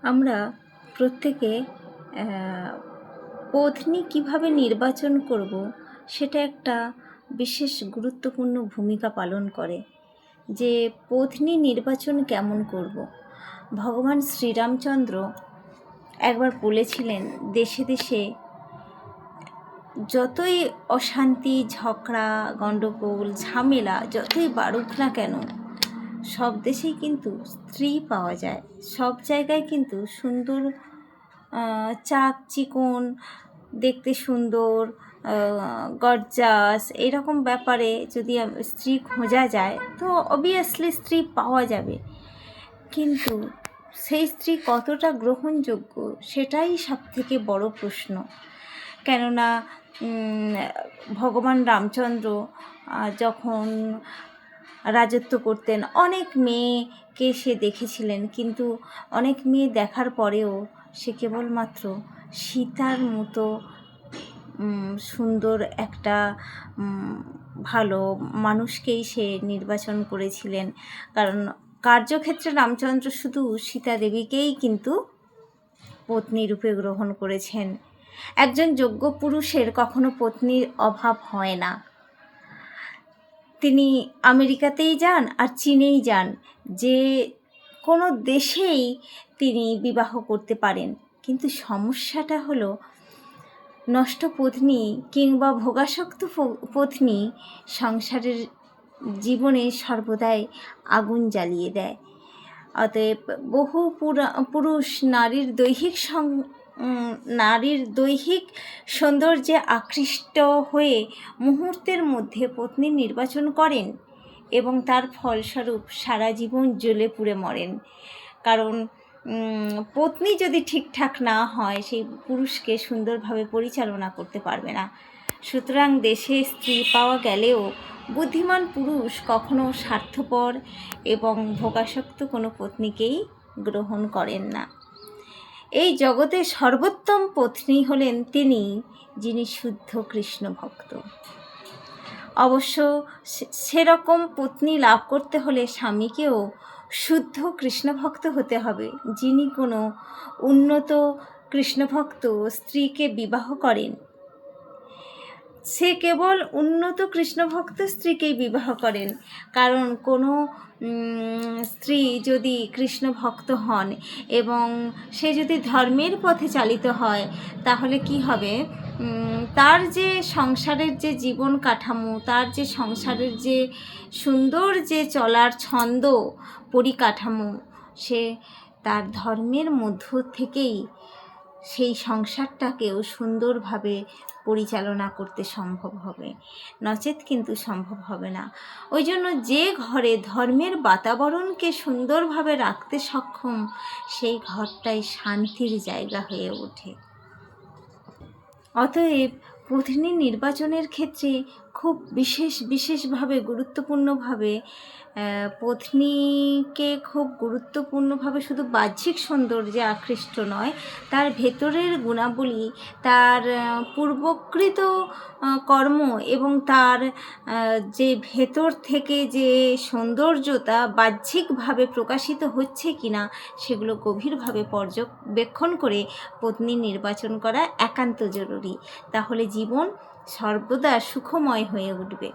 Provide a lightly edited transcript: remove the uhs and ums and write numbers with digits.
আমরা প্রত্যেকে পত্নী কিভাবে নির্বাচন করব সেটা একটা বিশেষ গুরুত্বপূর্ণ ভূমিকা পালন করে। যে পত্নী নির্বাচন কেমন করব। ভগবান শ্রীরামচন্দ্র একবার বলেছিলেন, দেশে দেশে যতই অশান্তি, ঝগড়া, গণ্ডগোল, ঝামেলা যতই বাড়ুক না কেন, সব দেশেই কিন্তু স্ত্রী পাওয়া যায়। সব জায়গায় কিন্তু সুন্দর, চাক চিকন, দেখতে সুন্দর, গর্জাস, এরকম ব্যাপারে যদি স্ত্রী খোঁজা যায় তো অবভিয়াসলি স্ত্রী পাওয়া যাবে। কিন্তু সেই স্ত্রী কতটা গ্রহণযোগ্য সেটাই সবথেকে বড় প্রশ্ন। কেননা ভগবান রামচন্দ্র যখন রাজত্ব করতেন, অনেক মেয়েকে সে দেখেছিলেন, কিন্তু অনেক মেয়ে দেখার পরেও সে কেবলমাত্র সীতার মতো সুন্দর একটা ভালো মানুষকেই সে নির্বাচন করেছিলেন। কারণ কার্যক্ষেত্রে রামচন্দ্র শুধু সীতা দেবীকেই কিন্তু পত্নী রূপে গ্রহণ করেছেন। একজন যোগ্য পুরুষের কখনো পত্নীর অভাব হয় না। তিনি আমেরিকাতেই যান আর চীনেই যান, যে কোনো দেশেই তিনি বিবাহ করতে পারেন। কিন্তু সমস্যাটা হলো, নষ্ট পত্নী কিংবা ভোগাসক্ত পত্নী সংসারের জীবনে সর্বদাই আগুন জ্বালিয়ে দেয়। অতএব বহু পুরুষ নারীর দৈহিক সৌন্দর্যে আকৃষ্ট হয়ে মুহূর্তের মধ্যে পত্নী নির্বাচন করেন এবং তার ফলস্বরূপ সারা জীবন জ্বলে পুড়ে মরেন। কারণ পত্নী যদি ঠিকঠাক না হয়, সেই পুরুষকে সুন্দরভাবে পরিচালনা করতে পারবে না। সুতরাং দেশে স্ত্রী পাওয়া গেলেও বুদ্ধিমান পুরুষ কখনো স্বার্থপর এবং ভোগাসক্ত কোনো পত্নীকেই গ্রহণ করেন না। এই জগতের সর্বোত্তম পত্নী হলেন তিনি, যিনি শুদ্ধ কৃষ্ণ ভক্ত। অবশ্য সেরকম পত্নী লাভ করতে হলে স্বামীকেও শুদ্ধ কৃষ্ণভক্ত হতে হবে। যিনি কোনো উন্নত কৃষ্ণভক্ত স্ত্রীকে বিবাহ করেন, সে কেবল উন্নত কৃষ্ণভক্ত স্ত্রীকেই বিবাহ করেন। কারণ কোনো স্ত্রী যদি কৃষ্ণ ভক্ত হন এবং সে যদি ধর্মের পথে চালিত হয়, তাহলে কি হবে, তার যে সংসারের যে জীবন কাঠামো, তার যে সংসারের যে সুন্দর যে চলার ছন্দ পরিকাঠামো, সে তার ধর্মের মধ্য থেকেই সেই সংসারটাকেও সুন্দরভাবে পরিচালনা করতে সম্ভব হবে, নচেত কিন্তু সম্ভব হবে না। ওই জন্য যে ঘরে ধর্মের বাতাবরণকে সুন্দরভাবে রাখতে সক্ষম, সেই ঘরটাই শান্তির জায়গা হয়ে ওঠে। অতএব পত্নী নির্বাচনের ক্ষেত্রে খুব বিশেষভাবে গুরুত্বপূর্ণভাবে পত্নীকে খুব গুরুত্বপূর্ণভাবে শুধু বাহ্যিক সৌন্দর্যে আকৃষ্ট নয়, তার ভেতরের গুণাবলী, তার পূর্বকৃত কর্ম এবং তার যে ভেতর থেকে যে সৌন্দর্যতা বাহ্যিকভাবে প্রকাশিত হচ্ছে কিনা, সেগুলো গভীরভাবে পর্যবেক্ষণ করে পত্নী নির্বাচন করা একান্ত জরুরি। তাহলে জীবন সর্বদা সুখময় হয়ে উঠবে।